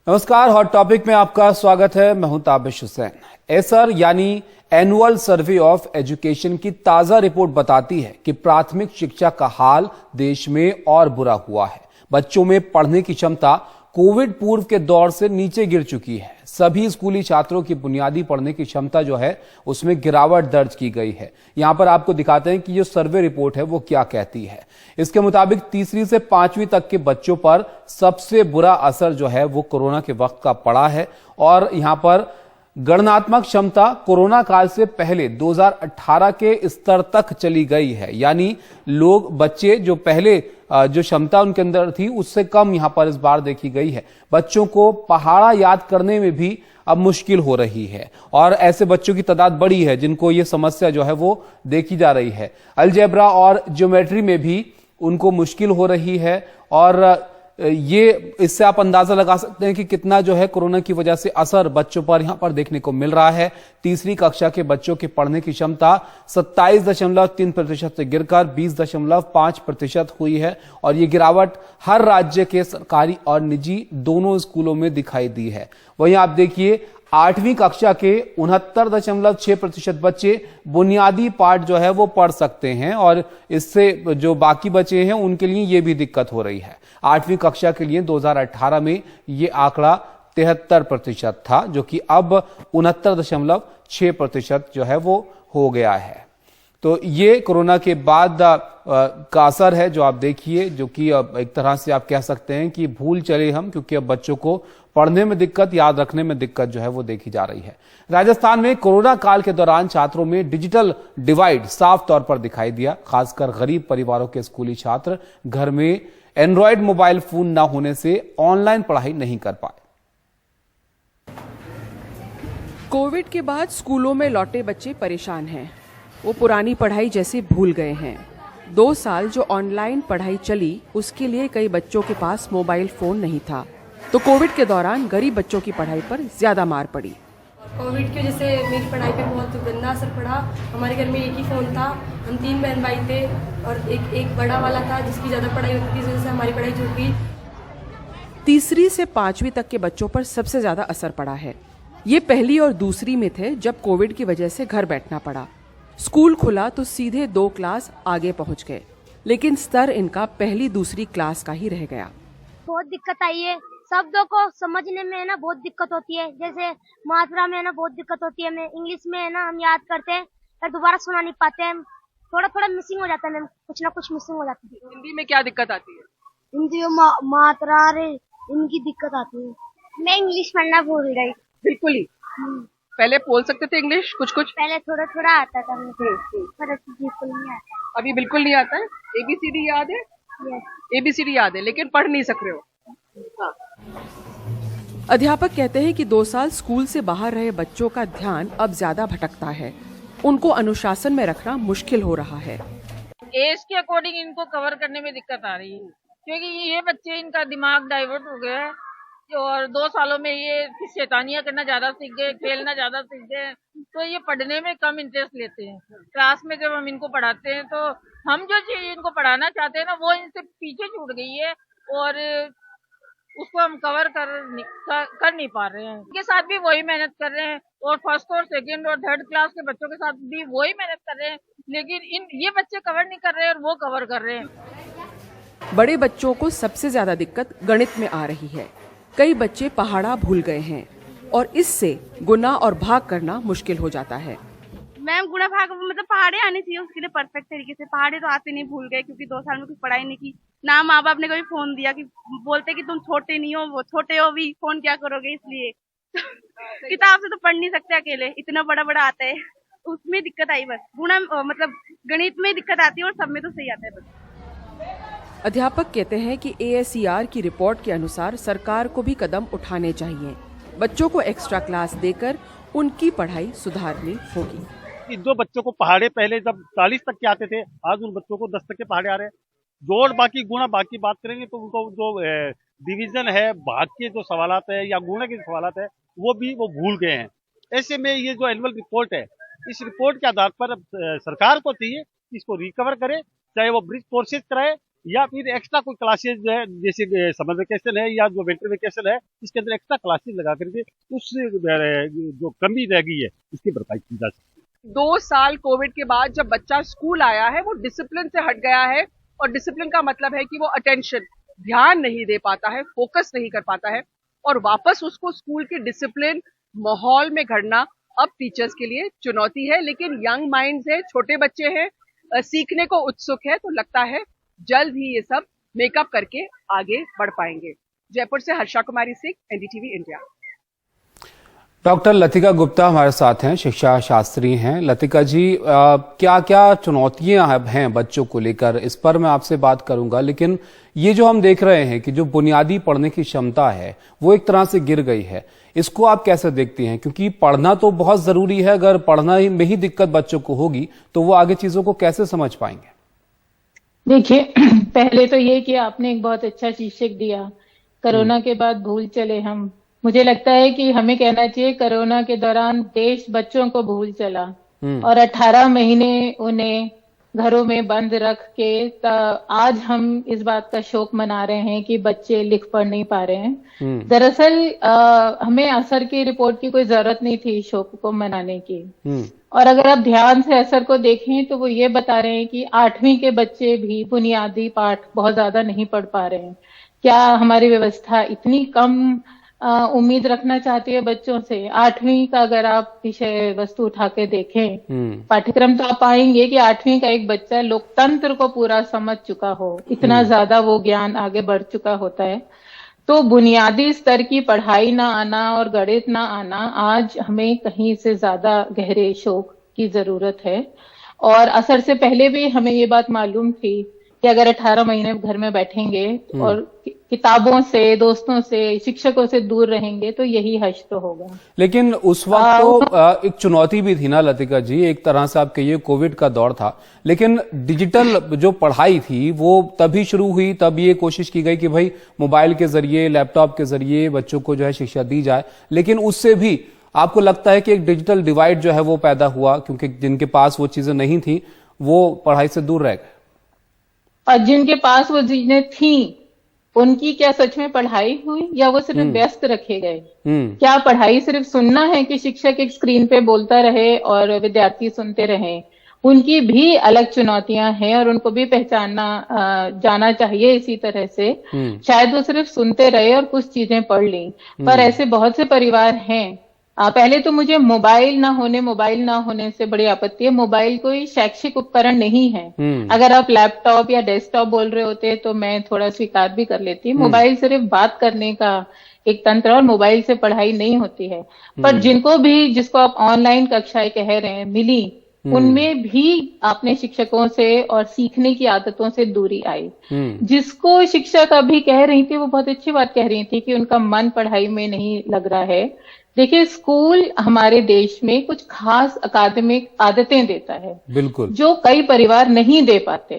नमस्कार, hot topic में आपका स्वागत है। मैं हूं ताबिश हुसैन। एसर यानी एनुअल सर्वे ऑफ एजुकेशन की ताजा रिपोर्ट बताती है कि प्राथमिक शिक्षा का हाल देश में और बुरा हुआ है। बच्चों में पढ़ने की क्षमता कोविड पूर्व के दौर से नीचे गिर चुकी है। सभी स्कूली छात्रों की बुनियादी पढ़ने की क्षमता जो है उसमें गिरावट दर्ज की गई है। यहां पर आपको दिखाते हैं कि जो सर्वे रिपोर्ट है वो क्या कहती है। इसके मुताबिक तीसरी से 5वीं तक के बच्चों पर सबसे बुरा असर जो है वो कोरोना के वक्त का पड़ा है और यहां पर गणनात्मक क्षमता कोरोना काल से पहले 2018 के स्तर तक चली गई है। यानी बच्चे जो पहले जो क्षमता उनके अंदर थी उससे कम यहां पर इस बार देखी गई है। बच्चों को पहाड़ा याद करने में भी अब मुश्किल हो रही है और ऐसे बच्चों की तादाद बड़ी है जिनको ये समस्या जो है वो देखी जा रही है। अलजेब्रा और ज्योमेट्री में भी उनको मुश्किल हो रही है और ये इससे आप अंदाजा लगा सकते हैं कि कितना जो है कोरोना की वजह से असर बच्चों पर यहां पर देखने को मिल रहा है। तीसरी कक्षा के बच्चों की पढ़ने की क्षमता 27.3% से गिरकर 20.5% हुई है और ये गिरावट हर राज्य के सरकारी और निजी दोनों स्कूलों में दिखाई दी है। वहीं आप देखिए 8वीं कक्षा के 69.6% बच्चे बुनियादी पाठ जो है वो पढ़ सकते हैं और इससे जो बाकी बचे हैं उनके लिए ये भी दिक्कत हो रही है। 8वीं कक्षा के लिए 2018 में ये आंकड़ा 73% था जो कि अब 69.6% जो है वो हो गया है। तो ये कोरोना के बाद का असर है जो आप देखिए, जो कि अब एक तरह से आप कह सकते हैं कि भूल चले हम, क्योंकि अब बच्चों को पढ़ने में दिक्कत, याद रखने में दिक्कत जो है वो देखी जा रही है। राजस्थान में कोरोना काल के दौरान छात्रों में डिजिटल डिवाइड साफ तौर पर दिखाई दिया। खासकर गरीब परिवारों के स्कूली छात्र घर में एंड्रॉयड मोबाइल फोन न होने से ऑनलाइन पढ़ाई नहीं कर पाए। कोविड के बाद स्कूलों में लौटे बच्चे परेशान हैं। वो पुरानी पढ़ाई जैसे भूल गए हैं। 2 साल जो ऑनलाइन पढ़ाई चली उसके लिए कई बच्चों के पास मोबाइल फोन नहीं था, तो कोविड के दौरान गरीब बच्चों की पढ़ाई पर ज्यादा मार पड़ी। कोविड की वजह से मेरी पढ़ाई पे बहुत गंदा असर पड़ा। हमारे घर में एक ही फ़ोन था, हम 3 बहन भाई थे और एक बड़ा वाला था जिसकी ज़्यादा पढ़ाई होती थी, इस वजह से हमारी पढ़ाई छूट गई। तीसरी से 5वीं तक के बच्चों पर सबसे ज्यादा असर पड़ा है। ये पहली और दूसरी में थे जब कोविड की वजह से घर बैठना पड़ा। स्कूल खुला तो सीधे 2 क्लास आगे पहुंच गए, लेकिन स्तर इनका पहली दूसरी क्लास का ही रह गया। बहुत दिक्कत आई है, शब्दों को समझने में है ना बहुत दिक्कत होती है। जैसे मात्रा में है ना बहुत दिक्कत होती है। हमें इंग्लिश में है ना हम याद करते हैं पर दोबारा सुना नहीं पाते हैं। थोड़ा थोड़ा मिसिंग हो जाता है मैम, कुछ ना कुछ मिसिंग हो जाती है। हिंदी में क्या दिक्कत आती है? हिंदी में मात्रा रे इनकी दिक्कत आती है। मैं इंग्लिश पढ़ना भूल गई बिल्कुल ही। पहले बोल सकते थे इंग्लिश कुछ कुछ? पहले थोड़ा थोड़ा आता था मुझे, पर अभी बिल्कुल नहीं आता। अभी बिल्कुल नहीं आता है। ABCD याद है? ABCD याद है लेकिन पढ़ नहीं सक रहे हो। अध्यापक कहते हैं कि 2 साल स्कूल से बाहर रहे बच्चों का ध्यान अब ज्यादा भटकता है। उनको अनुशासन में रखना मुश्किल हो रहा है। एज के अकॉर्डिंग इनको कवर करने में दिक्कत आ रही है, क्योंकि ये बच्चे इनका दिमाग डाइवर्ट हो गया है और 2 सालों में ये शैतानियां करना ज्यादा सीख गए, खेलना ज्यादा सीख गए, तो ये पढ़ने में कम इंटरेस्ट लेते हैं। क्लास में जब हम इनको पढ़ाते हैं तो हम जो चीज इनको पढ़ाना चाहते हैं ना वो इनसे पीछे छूट गई है और उसको हम कवर कर नहीं पा रहे हैं। इनके साथ भी वही मेहनत कर रहे हैं और फर्स्ट और सेकंड और थर्ड क्लास के बच्चों के साथ भी वही मेहनत कर रहे हैं, लेकिन ये बच्चे कवर नहीं कर रहे हैं और वो कवर कर रहे हैं। बड़े बच्चों को सबसे ज्यादा दिक्कत गणित में आ रही है। कई बच्चे पहाड़ा भूल गए हैं और इससे गुना और भाग करना मुश्किल हो जाता है। मैम गुणा भाग मतलब पहाड़े आने चाहिए उसके लिए परफेक्ट तरीके से। पहाड़े तो आते नहीं, भूल गए क्योंकि 2 साल में कुछ पढ़ाई नहीं की ना। माँ बाप ने कभी फोन दिया कि बोलते कि तुम छोटे नहीं हो, वो छोटे हो भी, फोन क्या करोगे, इसलिए किताब से तो पढ़ नहीं सकते अकेले, इतना बड़ा बड़ा आता है, उसमें दिक्कत आई। बस गुणा मतलब गणित में दिक्कत आती है और सब में तो सही आता है बस। अध्यापक कहते हैं कि ASER की रिपोर्ट के अनुसार सरकार को भी कदम उठाने चाहिए। बच्चों को एक्स्ट्रा क्लास देकर उनकी पढ़ाई सुधारनी होगी। जो बच्चों को पहाड़े पहले जब 40 तक के आते थे, आज उन बच्चों को 10 तक के पहाड़े आ रहे हैं। जोड़ बाकी गुणा बाकी बात करेंगे तो उनको जो डिवीजन है, भाग के जो सवालात है या गुणा के सवालात है वो भूल गए हैं। ऐसे में ये जो एनुअल रिपोर्ट है, इस रिपोर्ट के आधार पर सरकार को चाहिए इसको रिकवर करे, चाहे वो ब्रिज कोर्सेज कराए या फिर एक्स्ट्रा कोई क्लासेज जो है, जैसे समर वेकेशन है या जो विंटर वेकेशन है, इसके अंदर एक्स्ट्रा क्लासेज लगा करके उस जो कमी रह गई है उसकी भरपाई की जा सकती है। 2 साल कोविड के बाद जब बच्चा स्कूल आया है वो डिसिप्लिन से हट गया है, और डिसिप्लिन का मतलब है कि वो अटेंशन, ध्यान नहीं दे पाता है, फोकस नहीं कर पाता है, और वापस उसको स्कूल के डिसिप्लिन माहौल में घड़ना अब टीचर्स के लिए चुनौती है। लेकिन यंग माइंड्स है, छोटे बच्चे हैं, सीखने को उत्सुक है, तो लगता है जल्द ही ये सब मेकअप करके आगे बढ़ पाएंगे। जयपुर से हर्षा कुमारी सिंह, एनडीटीवी इंडिया। डॉक्टर लतिका गुप्ता हमारे साथ हैं, शिक्षा शास्त्री हैं। लतिका जी, क्या क्या चुनौतियां हैं बच्चों को लेकर, इस पर मैं आपसे बात करूंगा, लेकिन ये जो हम देख रहे हैं कि जो बुनियादी पढ़ने की क्षमता है वो एक तरह से गिर गई है, इसको आप कैसे देखती हैं? क्योंकि पढ़ना तो बहुत जरूरी है, अगर पढ़ना में ही दिक्कत बच्चों को होगी तो वो आगे चीजों को कैसे समझ पाएंगे? देखिए, पहले तो ये कि आपने एक बहुत अच्छा शीर्षक दिया, कोरोना के बाद भूल चले हम। मुझे लगता है कि हमें कहना चाहिए कोरोना के दौरान देश बच्चों को भूल चला, और 18 महीने उन्हें घरों में बंद रख के आज हम इस बात का शोक मना रहे हैं कि बच्चे लिख पढ़ नहीं पा रहे हैं। दरअसल हमें असर की रिपोर्ट की कोई जरूरत नहीं थी शोक को मनाने की। और अगर आप ध्यान से असर को देखें तो वो ये बता रहे हैं कि 8वीं के बच्चे भी बुनियादी पाठ बहुत ज्यादा नहीं पढ़ पा रहे हैं। क्या हमारी व्यवस्था इतनी कम उम्मीद रखना चाहती है बच्चों से? 8वीं का अगर आप विषय वस्तु उठा के देखें पाठ्यक्रम, तो आप पाएंगे कि 8वीं का एक बच्चा लोकतंत्र को पूरा समझ चुका हो, इतना ज्यादा वो ज्ञान आगे बढ़ चुका होता है। तो बुनियादी स्तर की पढ़ाई ना आना और गणित ना आना आज हमें कहीं से ज्यादा गहरे शोक की जरूरत है। और असर से पहले भी हमें ये बात मालूम थी कि अगर 18 महीने घर में बैठेंगे और किताबों से, दोस्तों से, शिक्षकों से दूर रहेंगे तो यही हश्र होगा। लेकिन उस वक्त तो एक चुनौती भी थी ना लतिका जी, एक तरह से आप कहिए कोविड का दौर था, लेकिन डिजिटल जो पढ़ाई थी वो तभी शुरू हुई, तब ये कोशिश की गई कि भाई मोबाइल के जरिए, लैपटॉप के जरिए बच्चों को जो है शिक्षा दी जाए। लेकिन उससे भी आपको लगता है कि एक डिजिटल डिवाइड जो है वो पैदा हुआ, क्योंकि जिनके पास वो चीजें नहीं थी वो पढ़ाई से दूर रह गए, और जिनके पास वो चीजें थी उनकी क्या सच में पढ़ाई हुई या वो सिर्फ व्यस्त रखे गए? क्या पढ़ाई सिर्फ सुनना है कि शिक्षक एक स्क्रीन पे बोलता रहे और विद्यार्थी सुनते रहे? उनकी भी अलग चुनौतियां हैं और उनको भी पहचानना जाना चाहिए इसी तरह से। शायद वो सिर्फ सुनते रहे और कुछ चीजें पढ़ ली, पर ऐसे बहुत से परिवार हैं। पहले तो मुझे मोबाइल ना होने से बड़ी आपत्ति है। मोबाइल कोई शैक्षिक उपकरण नहीं है। अगर आप लैपटॉप या डेस्कटॉप बोल रहे होते तो मैं थोड़ा स्वीकार भी कर लेती। मोबाइल सिर्फ बात करने का एक तंत्र और मोबाइल से पढ़ाई नहीं होती है। पर जिसको आप ऑनलाइन कक्षाएं कह रहे हैं मिली, उनमें भी अपने शिक्षकों से और सीखने की आदतों से दूरी आई। जिसको शिक्षक अभी कह रही थी वो बहुत अच्छी बात कह रही थी कि उनका मन पढ़ाई में नहीं लग रहा है। देखिए, स्कूल हमारे देश में कुछ खास अकादमिक आदतें देता है, बिल्कुल, जो कई परिवार नहीं दे पाते।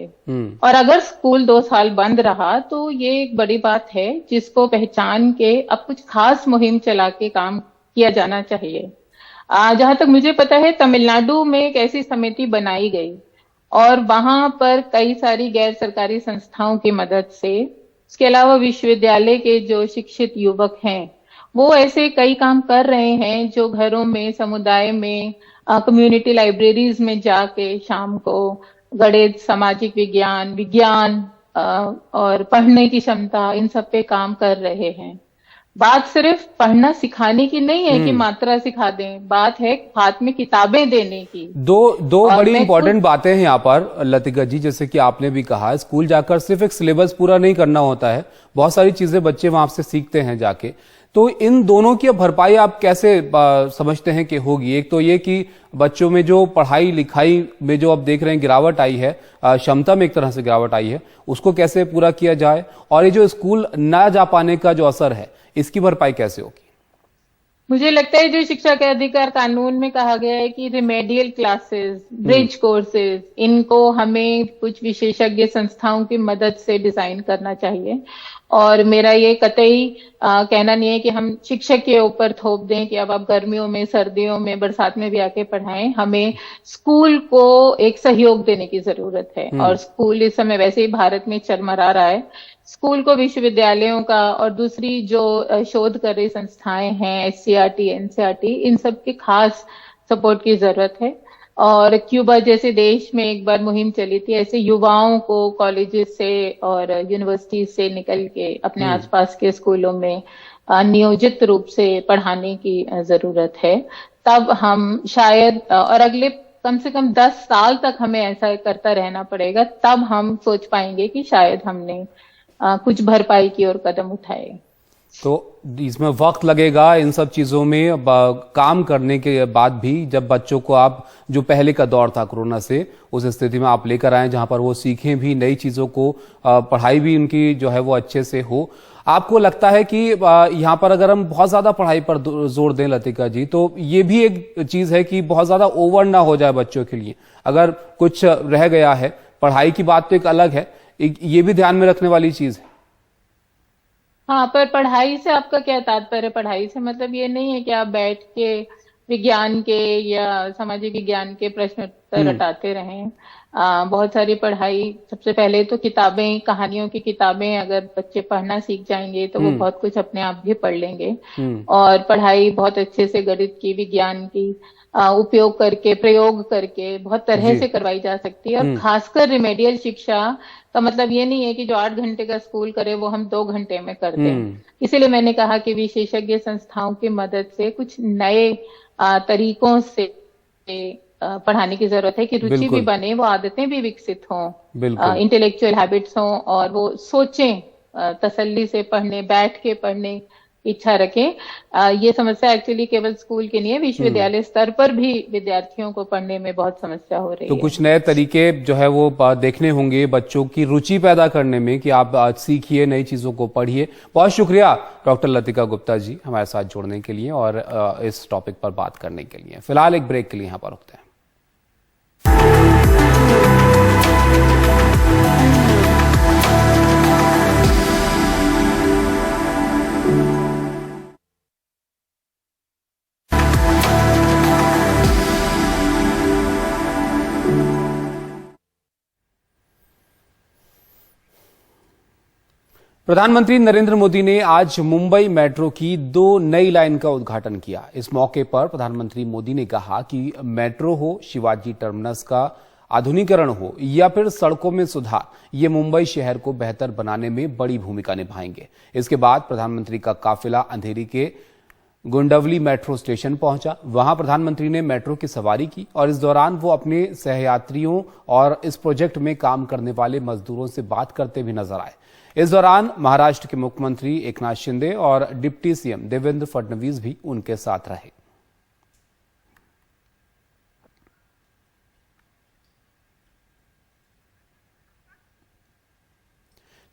और अगर स्कूल 2 साल बंद रहा तो ये एक बड़ी बात है जिसको पहचान के अब कुछ खास मुहिम चला के काम किया जाना चाहिए। जहां तक मुझे पता है तमिलनाडु में एक ऐसी समिति बनाई गई और वहां पर कई सारी गैर सरकारी संस्थाओं की मदद से, इसके अलावा विश्वविद्यालय के जो शिक्षित युवक हैं वो ऐसे कई काम कर रहे हैं जो घरों में, समुदाय में, कम्युनिटी लाइब्रेरीज में जाके शाम को गणित, सामाजिक विज्ञान और पढ़ने की क्षमता, इन सब पे काम कर रहे हैं। बात सिर्फ पढ़ना सिखाने की नहीं है कि मात्रा सिखा दें, बात है हाथ में किताबें देने की। दो बड़ी इंपॉर्टेंट बातें हैं यहाँ पर लतिका जी, जैसे कि आपने भी कहा, स्कूल जाकर सिर्फ एक सिलेबस पूरा नहीं करना होता है, बहुत सारी चीजें बच्चे वहां से सीखते हैं जाके। तो इन दोनों की भरपाई आप कैसे समझते हैं कि होगी? एक तो ये कि बच्चों में जो पढ़ाई लिखाई में जो अब देख रहे हैं गिरावट आई है, क्षमता में एक तरह से गिरावट आई है, उसको कैसे पूरा किया जाए, और ये जो स्कूल ना जा पाने का जो असर है इसकी भरपाई कैसे होगी? मुझे लगता है जो शिक्षा के अधिकार कानून में कहा गया है कि रिमेडियल क्लासेस, ब्रिज कोर्सेज, इनको हमें कुछ विशेषज्ञ संस्थाओं की मदद से डिजाइन करना चाहिए। और मेरा ये कतई कहना नहीं है कि हम शिक्षक के ऊपर थोप दें कि अब आप गर्मियों में, सर्दियों में, बरसात में भी आके पढ़ाएं। हमें स्कूल को एक सहयोग देने की जरूरत है। और स्कूल इस समय वैसे ही भारत में चरमरा रहा है। स्कूल को विश्वविद्यालयों का और दूसरी जो शोध कर रही संस्थाएं हैं, SCRT, NCERT, इन सब की खास सपोर्ट की जरूरत है। और क्यूबा जैसे देश में एक बार मुहिम चली थी, ऐसे युवाओं को कॉलेजेस से और यूनिवर्सिटी से निकल के अपने आसपास के स्कूलों में नियोजित रूप से पढ़ाने की जरूरत है। तब हम शायद, और अगले कम से कम 10 साल तक हमें ऐसा करता रहना पड़ेगा, तब हम सोच पाएंगे कि शायद हमने कुछ भरपाई की ओर कदम उठाए। तो इसमें वक्त लगेगा इन सब चीजों में काम करने के बाद भी। जब बच्चों को आप, जो पहले का दौर था कोरोना से, उस स्थिति में आप लेकर आए जहां पर वो सीखें भी नई चीजों को, पढ़ाई भी उनकी जो है वो अच्छे से हो। आपको लगता है कि यहाँ पर अगर हम बहुत ज्यादा पढ़ाई पर जोर दें लतिका जी, तो ये भी एक चीज है कि बहुत ज्यादा ओवर ना हो जाए बच्चों के लिए। अगर कुछ रह गया है, पढ़ाई की बात तो एक अलग है, ये भी ध्यान में रखने वाली चीज है। हाँ, पर पढ़ाई से आपका क्या तात्पर्य? पढ़ाई से मतलब ये नहीं है कि आप बैठ के विज्ञान के या सामाजिक विज्ञान के प्रश्न उत्तर रटाते रहें। बहुत सारी पढ़ाई, सबसे पहले तो किताबें, कहानियों की किताबें अगर बच्चे पढ़ना सीख जाएंगे तो वो बहुत कुछ अपने आप भी पढ़ लेंगे। और पढ़ाई बहुत अच्छे से गणित की, विज्ञान की उपयोग करके, प्रयोग करके बहुत तरह से करवाई जा सकती है। और खासकर रिमेडियल शिक्षा का मतलब ये नहीं है कि जो 8 घंटे का स्कूल करे वो हम 2 घंटे में कर दें। इसीलिए मैंने कहा कि विशेषज्ञ संस्थाओं की मदद से कुछ नए तरीकों से पढ़ाने की जरूरत है कि रुचि भी बने, वो आदतें भी विकसित हों, इंटेलेक्चुअल हैबिट्स हों, और वो सोचें, तसल्ली से पढ़ने, बैठ के पढ़ने इच्छा रखें। ये समस्या एक्चुअली केवल स्कूल की नहीं है, विश्वविद्यालय स्तर पर भी विद्यार्थियों को पढ़ने में बहुत समस्या हो रही है। तो कुछ नए तरीके जो है वो देखने होंगे बच्चों की रुचि पैदा करने में, कि आप सीखिए, नई चीजों को पढ़िए। बहुत शुक्रिया डॉक्टर लतिका गुप्ता जी हमारे साथ जुड़ने के लिए और इस टॉपिक पर बात करने के लिए। फिलहाल एक ब्रेक के लिए यहाँ पर रुकते हैं। प्रधानमंत्री नरेंद्र मोदी ने आज मुंबई मेट्रो की 2 नई लाइन का उद्घाटन किया। इस मौके पर प्रधानमंत्री मोदी ने कहा कि मेट्रो हो, शिवाजी टर्मिनस का आधुनिकीकरण हो या फिर सड़कों में सुधार, ये मुंबई शहर को बेहतर बनाने में बड़ी भूमिका निभाएंगे। इसके बाद प्रधानमंत्री का काफिला अंधेरी के गुंडवली मेट्रो स्टेशन पहुंचा। वहां प्रधानमंत्री ने मेट्रो की सवारी की और इस दौरान वो अपने सहयात्रियों और इस प्रोजेक्ट में काम करने वाले मजदूरों से बात करते भी नजर आए। इस दौरान महाराष्ट्र के मुख्यमंत्री एकनाथ शिंदे और डिप्टी सीएम देवेंद्र फडणवीस भी उनके साथ रहे।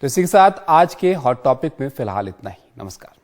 तो इसी के साथ आज के हॉट टॉपिक में फिलहाल इतना ही। नमस्कार।